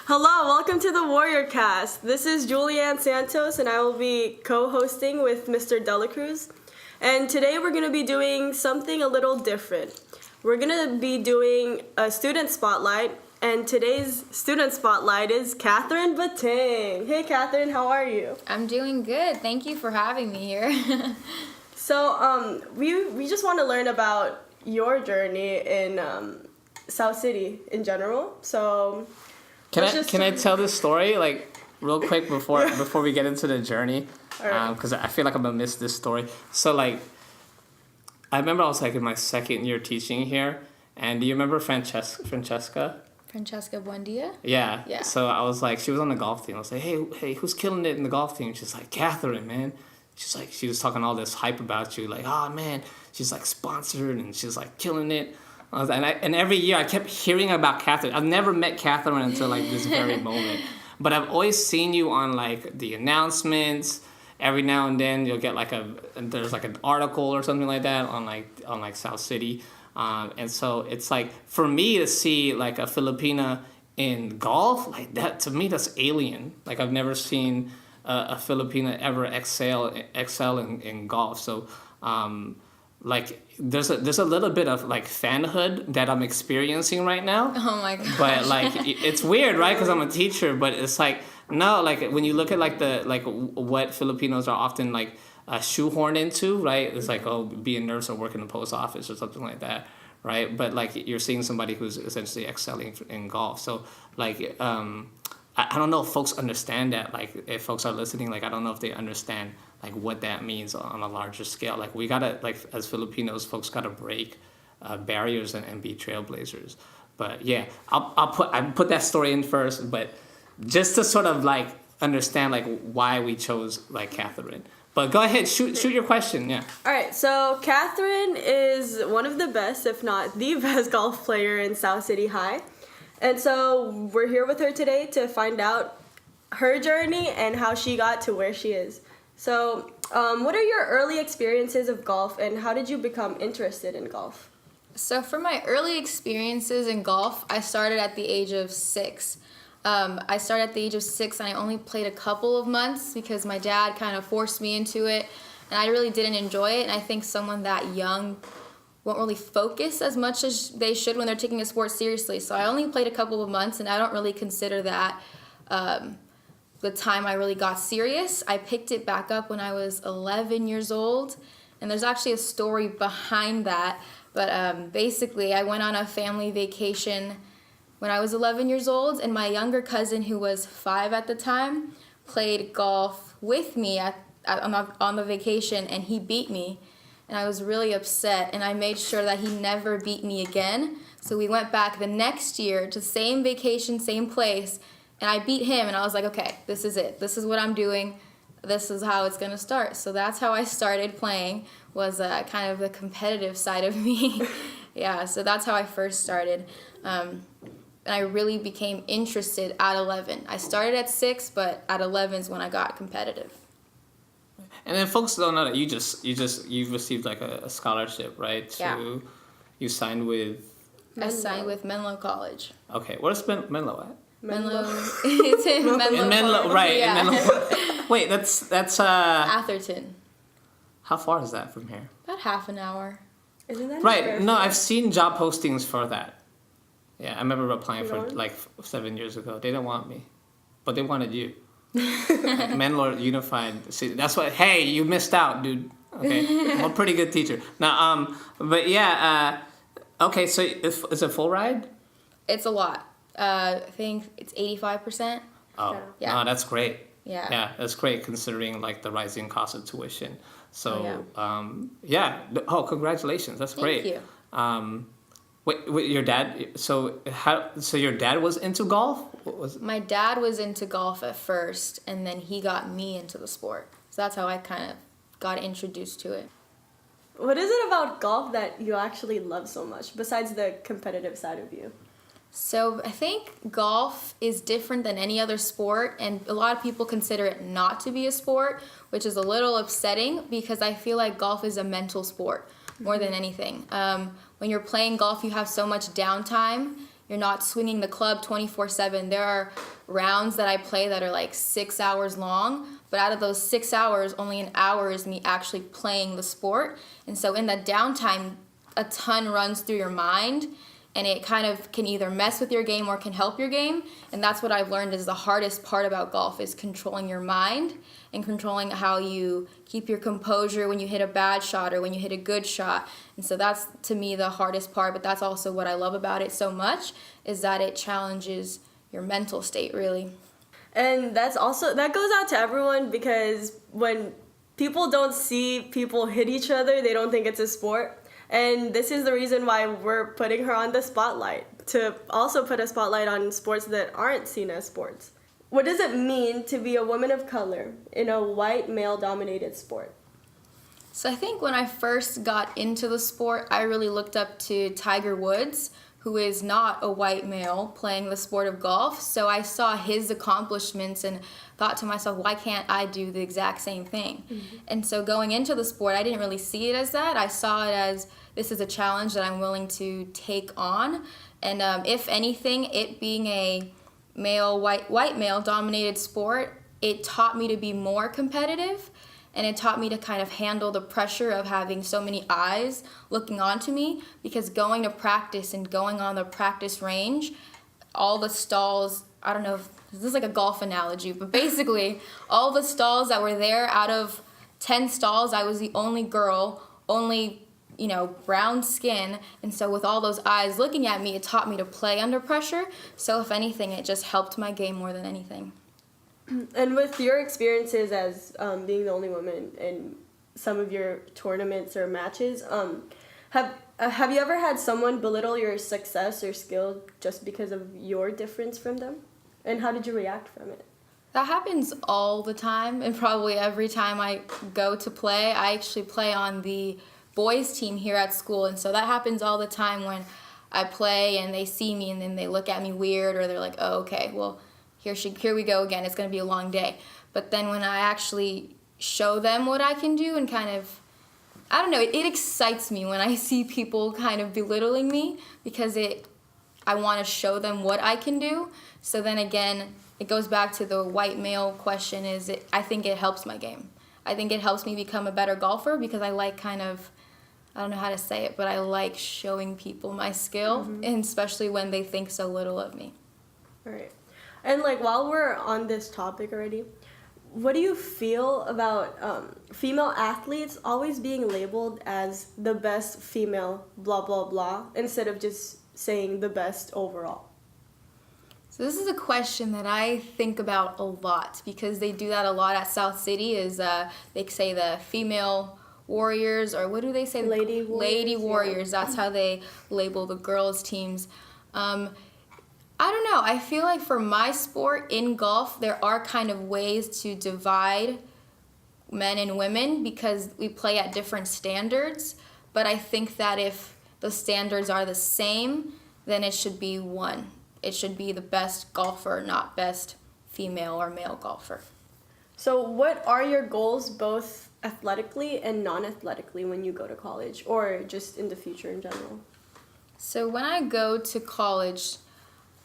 Hello, welcome to the WarriorCast. This is Julianne Santos, and I will be co-hosting with Mr. Delacruz. And today we're going to be doing something a little different. We're going to be doing a student spotlight, and today's student spotlight is Catherine Batang. Hey, Catherine, how are you? I'm doing good. Thank you for having me here. So, we just want to learn about your journey in South City in general. So, Can I tell this story like real quick before we get into the journey? Because I feel like I'm gonna miss this story. So like, I remember I was like in my second year teaching here, and do you remember Francesca? Francesca Buendia? Yeah. Yeah. So I was like, she was on the golf team. I was like, hey, who's killing it in the golf team? She's like, Catherine, man. She's like, she was talking all this hype about you, like, oh man, she's like sponsored and she's like killing it. And every year I kept hearing about Catherine. I've never met Catherine until like this very moment. But I've always seen you on like the announcements. Every now and then you'll get like there's like an article or something like that on like South City. And so it's like for me to see like a Filipina in golf, like that to me that's alien. Like I've never seen a Filipina ever excel in golf. So like there's a little bit of like fanhood that I'm experiencing right now. Oh my gosh. But like it's weird, right? Because I'm a teacher, but it's like no, like when you look at like what Filipinos are often like shoehorned into, right? It's like be a nurse or work in the post office or something like that, right? But like you're seeing somebody who's essentially excelling in golf. So like I don't know if folks understand that. Like if folks are listening, like I don't know if they understand like what that means on a larger scale. Like we gotta like as Filipinos, folks gotta break barriers and be trailblazers. But yeah, I put that story in first, but just to sort of like understand like why we chose like Catherine. But go ahead, shoot your question. Yeah. All right, so Catherine is one of the best, if not the best golf player in South City High. And so we're here with her today to find out her journey and how she got to where she is. So what are your early experiences of golf, and how did you become interested in golf? So for my early experiences in golf, I started at the age of 6. I started at the age of 6 and I only played a couple of months because my dad kind of forced me into it and I really didn't enjoy it. And I think someone that young won't really focus as much as they should when they're taking a sport seriously. So I only played a couple of months and I don't really consider that the time I really got serious. I picked it back up when I was 11 years old, and there's actually a story behind that. But basically, I went on a family vacation when I was 11 years old, and my younger cousin, who was 5 at the time, played golf with me on the vacation, and he beat me. And I was really upset, and I made sure that he never beat me again. So we went back the next year to the same vacation, same place, and I beat him, and I was like, okay, this is it. This is what I'm doing. This is how it's going to start. So that's how I started playing, was kind of the competitive side of me. Yeah, so that's how I first started. And I really became interested at 11. I started at 6, but at 11 is when I got competitive. And then folks don't know that you've received like a scholarship, right? Yeah. You signed with. I signed with Menlo College. Okay, where's Menlo at? Menlo. It's in Menlo. In Menlo, Park. right? Yeah. In Menlo. Wait, that's Atherton. How far is that from here? About half an hour. Isn't that Right. No, I've seen job postings for that. Yeah, I remember applying for like 7 years ago. They didn't want me, but they wanted you. Like, Menlo Unified. See, that's what. Hey, you missed out, dude. Okay, I'm a pretty good teacher. Now, but yeah. Okay, so is it full ride? It's a lot. I think it's 85%. Oh, Yeah. No, that's great. Yeah. Yeah, that's great considering like the rising cost of tuition. So, Oh, yeah. Oh, congratulations. That's great. Thank you. Wait, your dad. So your dad was into golf? My dad was into golf at first, and then he got me into the sport. So that's how I kind of got introduced to it. What is it about golf that you actually love so much, besides the competitive side of you? So I think golf is different than any other sport, and a lot of people consider it not to be a sport, which is a little upsetting because I feel like golf is a mental sport more than anything. When you're playing golf, you have so much downtime. You're not swinging the club 24/7. There are rounds that I play that are like 6 hours long, but out of those 6 hours, only an hour is me actually playing the sport. And so in that downtime, a ton runs through your mind, and it kind of can either mess with your game or can help your game. And that's what I've learned is the hardest part about golf is controlling your mind and controlling how you keep your composure when you hit a bad shot or when you hit a good shot. And so that's, to me, the hardest part, but that's also what I love about it so much, is that it challenges your mental state, really. And that goes out to everyone, because when people don't see people hit each other, they don't think it's a sport. And this is the reason why we're putting her on the spotlight, to also put a spotlight on sports that aren't seen as sports. What does it mean to be a woman of color in a white male-dominated sport? So I think when I first got into the sport, I really looked up to Tiger Woods, who is not a white male playing the sport of golf. So I saw his accomplishments and thought to myself, why can't I do the exact same thing? Mm-hmm. And so going into the sport, I didn't really see it as that. I saw it as, this is a challenge that I'm willing to take on. And if anything, it being a white male dominated sport, it taught me to be more competitive, and it taught me to kind of handle the pressure of having so many eyes looking onto me, because going to practice and going on the practice range, all the stalls, I don't know if this is like a golf analogy, but basically all the stalls that were there, out of 10 stalls, I was the only girl, only brown skin, and so with all those eyes looking at me, it taught me to play under pressure. So if anything, it just helped my game more than anything. And with your experiences as being the only woman in some of your tournaments or matches, have you ever had someone belittle your success or skill just because of your difference from them? And how did you react from it? That happens all the time, and probably every time I go to play. I actually play on the boys team here at school, and so that happens all the time when I play and they see me and then they look at me weird, or they're like, oh, okay, well, here we go again, it's going to be a long day. But then when I actually show them what I can do and kind of, I don't know, it excites me when I see people kind of belittling me, because I want to show them what I can do. So then again, it goes back to the white male question, I think it helps my game. I think it helps me become a better golfer, because I like kind of, I don't know how to say it, but I like showing people my skill, and especially when they think so little of me. All right. And while we're on this topic already, what do you feel about female athletes always being labeled as the best female blah, blah, blah, instead of just saying the best overall? So this is a question that I think about a lot, because they do that a lot at South City, is they say the female warriors, or what do they say? Lady warriors. Yeah. That's how they label the girls' teams. I don't know. I feel like for my sport in golf, there are kind of ways to divide men and women, because we play at different standards. But I think that if the standards are the same, then it should be one. It should be the best golfer, not best female or male golfer. So what are your goals, both athletically and non-athletically, when you go to college, or just in the future in general? So when I go to college,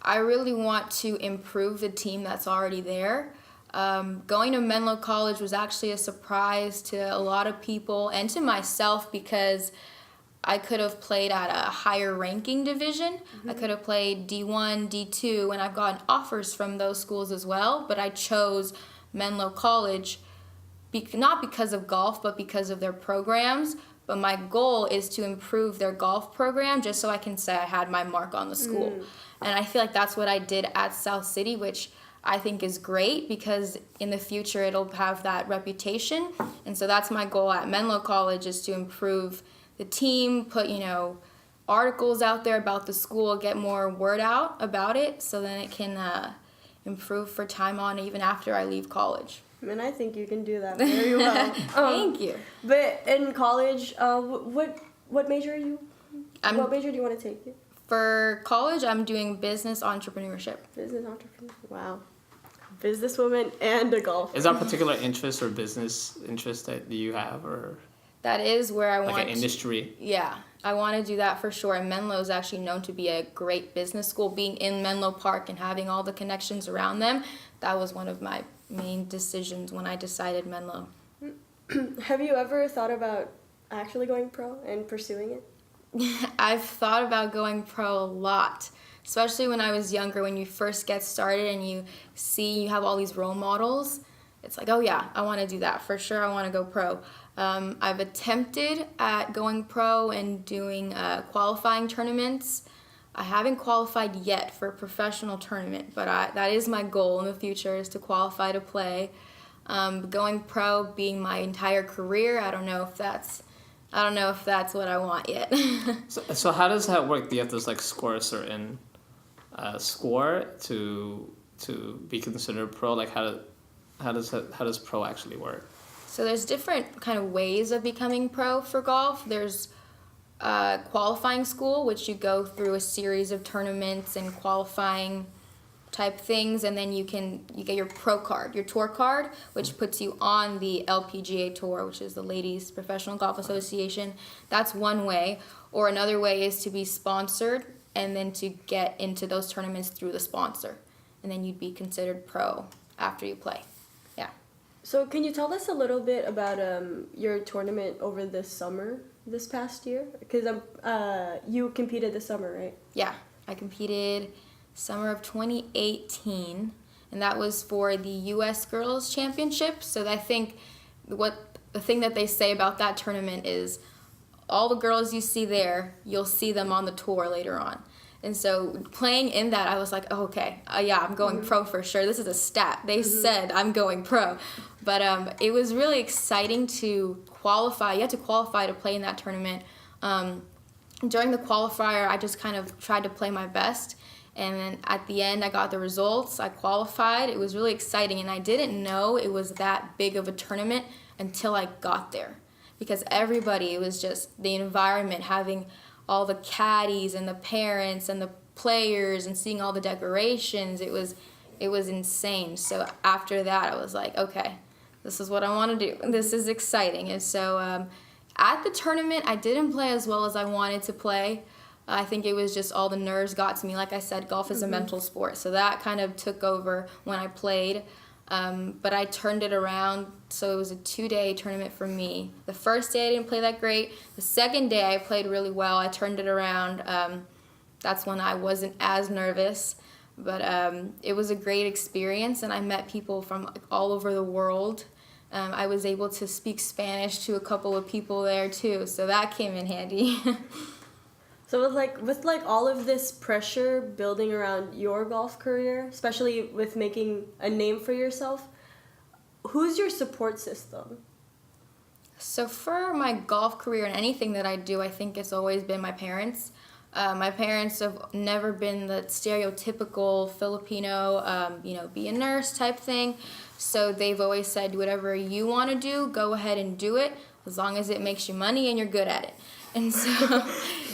I really want to improve the team that's already there. Going to Menlo College was actually a surprise to a lot of people and to myself, because I could have played at a higher ranking division. Mm-hmm. I could have played D1, D2, and I've gotten offers from those schools as well, but I chose Menlo College not because of golf, but because of their programs. But my goal is to improve their golf program, just so I can say I had my mark on the school. And I feel like that's what I did at South City, which I think is great, because in the future it'll have that reputation. And so that's my goal at Menlo College, is to improve the team, put, articles out there about the school, get more word out about it, so then it can improve for time on, even after I leave college. And I think you can do that very well. Thank you. But in college, what major are you? What major do you want to take? For college, I'm doing business entrepreneurship. Business entrepreneurship. Wow. Businesswoman and a golfer. Is that a particular interest or business interest that you have, or? that is where I want like an industry. Yeah, I want to do that for sure. And Menlo is actually known to be a great business school. Being in Menlo Park and having all the connections around them, that was one of my main decisions when I decided Menlo. Have you ever thought about actually going pro and pursuing it? I've thought about going pro a lot, especially when I was younger. When you first get started and you have all these role models, it's like, oh yeah, I want to do that for sure. I want to go pro. I've attempted at going pro and doing qualifying tournaments. I haven't qualified yet for a professional tournament, but that is my goal in the future, is to qualify to play. Going pro being my entire career, I don't know if that's what I want yet. So how does that work? Do you have to like score a certain score to be considered pro? Like how does pro actually work? So there's different kind of ways of becoming pro for golf. There's qualifying school, which you go through a series of tournaments and qualifying type things, and then you get your pro card, your tour card, which puts you on the LPGA Tour, which is the Ladies Professional Golf Association. That's one way. Or another way is to be sponsored and then to get into those tournaments through the sponsor. And then you'd be considered pro after you play. Yeah. So can you tell us a little bit about your tournament over this past year? Because you competed this summer, right? Yeah, I competed summer of 2018, and that was for the U.S. Girls Championship. So I think the thing that they say about that tournament is all the girls you see there, you'll see them on the tour later on. And so playing in that, I was like, oh, okay, yeah, I'm going pro for sure. This is a stat. They said I'm going pro. But it was really exciting to qualify. You had to qualify to play in that tournament. During the qualifier, I just kind of tried to play my best. And then at the end, I got the results. I qualified. It was really exciting. And I didn't know it was that big of a tournament until I got there. Because everybody, it was just the environment, having all the caddies and the parents and the players and seeing all the decorations. It was insane. So after that, I was like, okay, this is what I want to do. This is exciting. And so at the tournament, I didn't play as well as I wanted to play. I think it was just all the nerves got to me. Like I said, golf is a mental sport, so that kind of took over when I played. But I turned it around, so it was a 2-day tournament for me. The first day I didn't play that great. The second day I played really well. I turned it around. That's when I wasn't as nervous. But it was a great experience, and I met people from all over the world. I was able to speak Spanish to a couple of people there too, so that came in handy. So with all of this pressure building around your golf career, especially with making a name for yourself, who's your support system? So for my golf career and anything that I do, I think it's always been my parents. My parents have never been the stereotypical Filipino, be a nurse type thing. So they've always said, whatever you want to do, go ahead and do it, as long as it makes you money and you're good at it. And so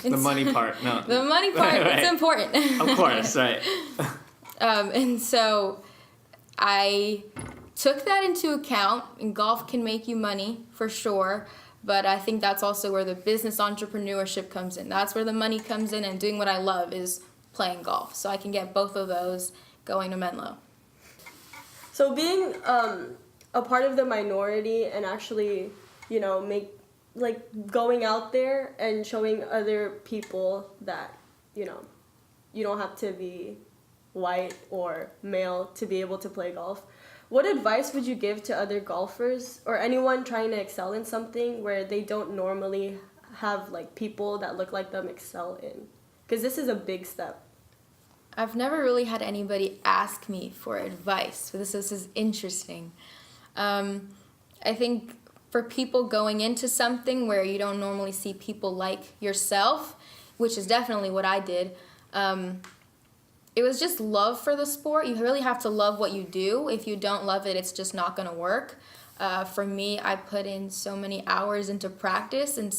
The money part, no. The money part, right. It's important. Of course, right. And so I took that into account, and golf can make you money for sure, but I think that's also where the business entrepreneurship comes in. That's where the money comes in, and doing what I love is playing golf. So I can get both of those going to Menlo. So being a part of the minority and actually, going out there and showing other people that, you don't have to be white or male to be able to play golf. What advice would you give to other golfers or anyone trying to excel in something where they don't normally have people that look like them excel in? Because this is a big step. I've never really had anybody ask me for advice, so this is interesting. I think for people going into something where you don't normally see people like yourself, which is definitely what I did, it was just love for the sport. You really have to love what you do. If you don't love it, it's just not going to work. For me, I put in so many hours into practice, and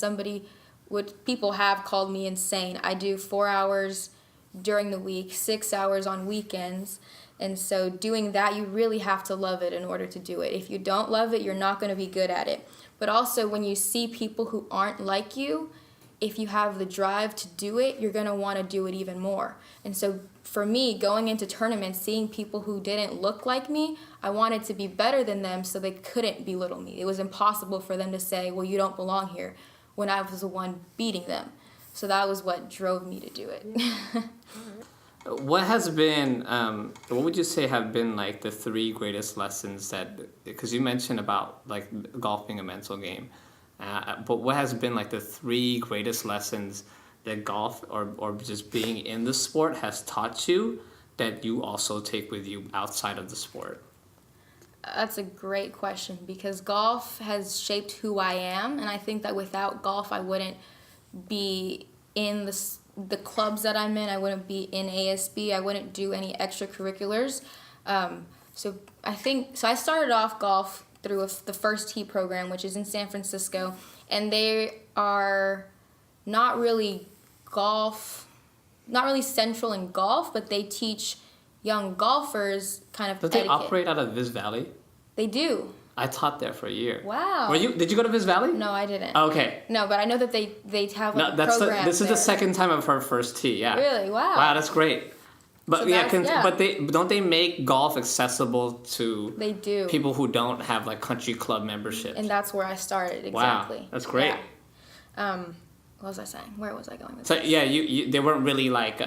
people have called me insane. I do 4 hours during the week, 6 hours on weekends, And so doing that, you really have to love it in order to do it. If you don't love it, you're not going to be good at it. But also when you see people who aren't like you, if you have the drive to do it, you're going to want to do it even more. And so for me, going into tournaments, seeing people who didn't look like me, I wanted to be better than them so they couldn't belittle me. It was impossible for them to say, well, you don't belong here, when I was the one beating them. So that was what drove me to do it. What has been, what would you say have been like the 3 greatest lessons that, because you mentioned about like golf being a mental game, but what has been like the 3 greatest lessons that golf or just being in the sport has taught you that you also take with you outside of the sport? That's a great question, because golf has shaped who I am, and I think that without golf I wouldn't be in the clubs that I'm in. I wouldn't be in ASB. I wouldn't do any extracurriculars. So I started off golf through the First Tee program, which is in San Francisco, and they are not really central in golf, but they teach young golfers kind of etiquette. They operate out of Viz Valley? They do. I taught there for a year. Wow. Did you go to Viz Valley? No, I didn't. Okay. No, but I know that they have like a program. This is the second time I've heard First Tee. Yeah. Really? Wow. Wow, that's great. But So but don't they make golf accessible to They do. people who don't have like country club memberships? And that's where I started. Exactly. Wow, that's great. Yeah. What was I saying? Where was I going with So this? yeah, you they weren't really like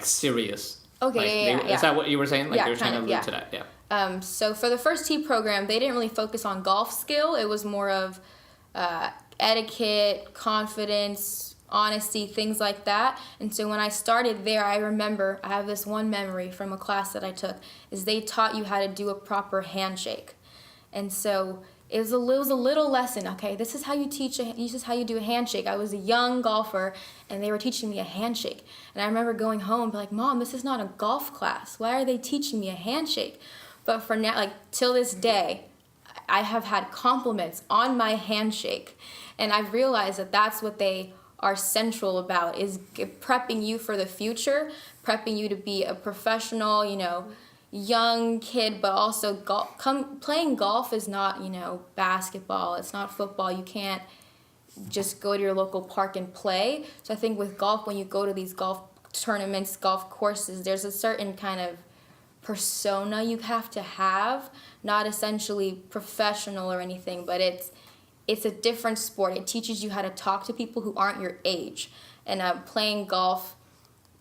serious. Okay, Is that what you were saying? Like Yeah, you were trying to kind allude of, to that, yeah. So for the First Tee program, they didn't really focus on golf skill. It was more of etiquette, confidence, honesty, things like that. And so when I started there, I remember, I have this one memory from a class that I took, is they taught you how to do a proper handshake. And so it was a little lesson. Okay, this is how you do a handshake. I was a young golfer, and they were teaching me a handshake. And I remember going home and be like, Mom, this is not a golf class. Why are they teaching me a handshake? But for now, like till this day, I have had compliments on my handshake, and I've realized that that's what they are central about, is prepping you for the future, prepping you to be a professional, young kid, but also playing golf is not, basketball. It's not football. You can't just go to your local park and play. So I think with golf, when you go to these golf tournaments, golf courses, there's a certain kind of persona you have to have, not essentially professional or anything, but it's a different sport. It teaches you how to talk to people who aren't your age. And playing golf,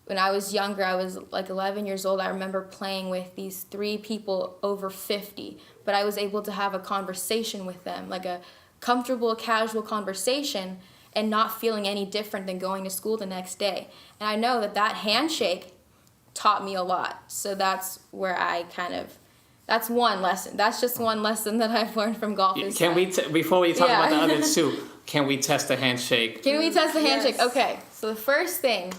when I was younger, I was like 11 years old, I remember playing with these 3 people over 50, but I was able to have a conversation with them, like a comfortable, casual conversation, and not feeling any different than going to school the next day. And I know that handshake taught me a lot. So that's where that's one lesson. That's just one lesson that I've learned from golf. Before we talk about the other 2, can we test the handshake? Can we test the handshake? Yes. Okay, so the first thing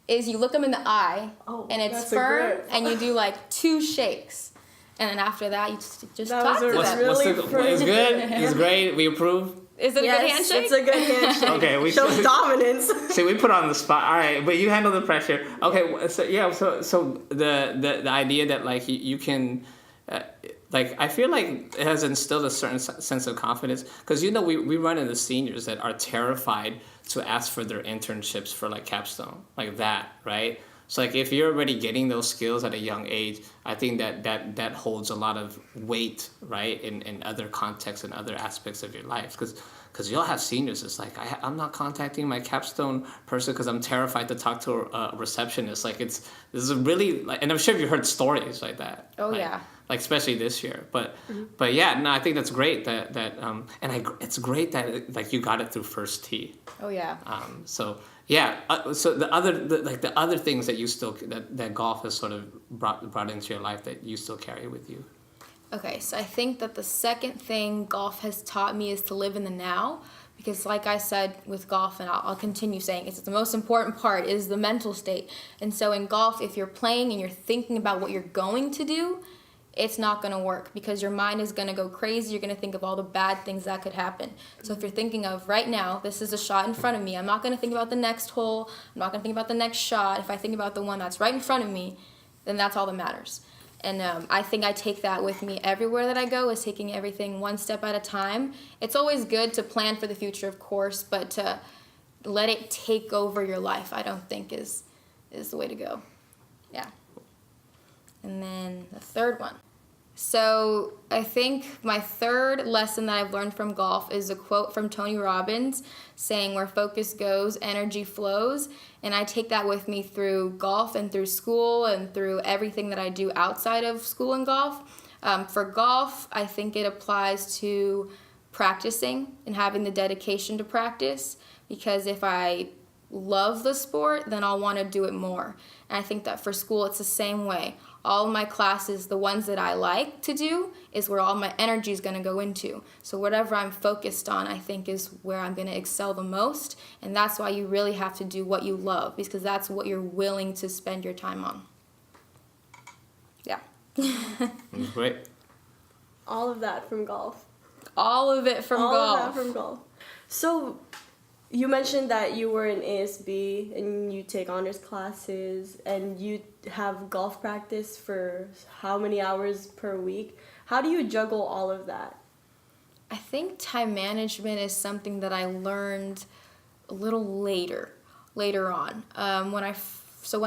is you look them in the eye, and it's firm, and you do like 2 shakes. And then after that, you just talk to them. It's good? It's great? We approve? Is it a good handshake? It's a good handshake. Okay, we shows dominance. See, we put on the spot. All right, but you handle the pressure. Okay, so the idea that like you can, I feel like it has instilled a certain sense of confidence, because we run into seniors that are terrified to ask for their internships for like capstone, like that, right? So like if you're already getting those skills at a young age, I think that holds a lot of weight, right, in other contexts and other aspects of your life, because you'll have seniors. It's like I'm not contacting my capstone person because I'm terrified to talk to a receptionist. Like this is really and I'm sure you've heard stories like that. Oh yeah. Like especially this year, but yeah, no, I think that's great it's great that like you got it through First Tee. Oh yeah. So yeah, so the other things that you still that golf has sort of brought into your life that you still carry with you. Okay, so I think that the second thing golf has taught me is to live in the now, because like I said with golf, and I'll continue saying, it's the most important part is the mental state. And so in golf, if you're playing and you're thinking about what you're going to do, it's not going to work, because your mind is going to go crazy. You're going to think of all the bad things that could happen. So if you're thinking of right now, this is a shot in front of me, I'm not going to think about the next hole. I'm not going to think about the next shot. If I think about the one that's right in front of me, then that's all that matters. And I think I take that with me everywhere that I go, is taking everything one step at a time. It's always good to plan for the future, of course, but to let it take over your life, I don't think is the way to go. Yeah. And then the third one. So I think my third lesson that I've learned from golf is a quote from Tony Robbins saying, "Where focus goes, energy flows." And I take that with me through golf and through school and through everything that I do outside of school and golf. For golf, I think it applies to practicing and having the dedication to practice, because if I love the sport, then I'll want to do it more. And I think that for school, it's the same way. All of my classes, the ones that I like to do, is where all my energy is going to go into. So whatever I'm focused on, I think is where I'm going to excel the most. And that's why you really have to do what you love, because that's what you're willing to spend your time on. Yeah. Great. All of that from golf. All of it from golf. All of that from golf. So you mentioned that you were in ASB and you take honors classes and you have golf practice for how many hours per week? How do you juggle all of that? I think time management is something that I learned a little later on. When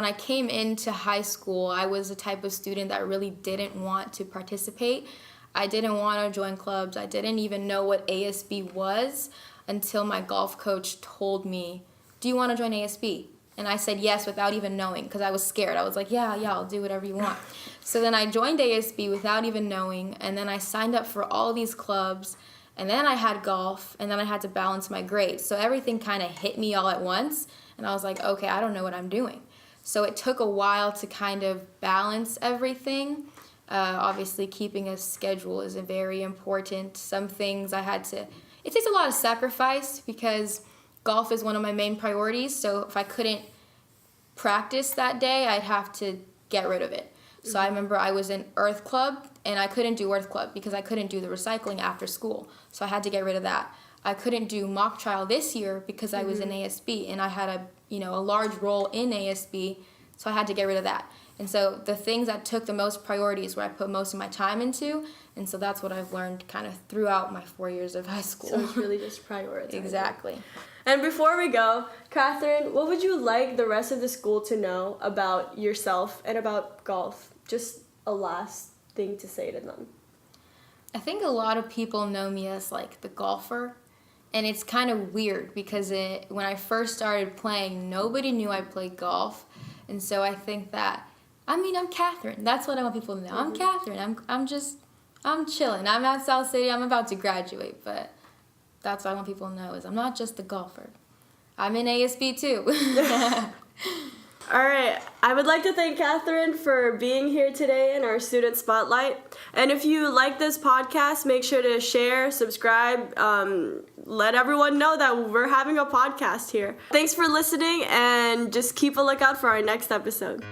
I came into high school, I was the type of student that really didn't want to participate. I didn't want to join clubs. I didn't even know what ASB was until my golf coach told me, "Do you want to join ASB?" And I said yes without even knowing, because I was scared. I was like, yeah, I'll do whatever you want. So then I joined ASB without even knowing, and then I signed up for all these clubs, and then I had golf, and then I had to balance my grades. So everything kind of hit me all at once, and I was like, okay, I don't know what I'm doing. So it took a while to kind of balance everything. Obviously, keeping a schedule is very important. Some things it takes a lot of sacrifice, because golf is one of my main priorities. So if I couldn't practice that day, I'd have to get rid of it. So I remember I was in Earth Club, and I couldn't do Earth Club because I couldn't do the recycling after school. So I had to get rid of that. I couldn't do mock trial this year because I was in ASB, and I had a large role in ASB, so I had to get rid of that. And so the things that took the most priority is where I put most of my time into, and so that's what I've learned kind of throughout my 4 years of high school. So it's really just prioritizing. Exactly. And before we go, Catherine, what would you like the rest of the school to know about yourself and about golf? Just a last thing to say to them. I think a lot of people know me as like the golfer, and it's kind of weird because when I first started playing, nobody knew I played golf, and so I think that, I'm Catherine. That's what I want people to know. I'm Catherine. I'm chilling. I'm at South City. I'm about to graduate, but that's what I want people to know is I'm not just a golfer. I'm in ASB too. All right. I would like to thank Catherine for being here today in our student spotlight. And if you like this podcast, make sure to share, subscribe, let everyone know that we're having a podcast here. Thanks for listening, and just keep a lookout for our next episode.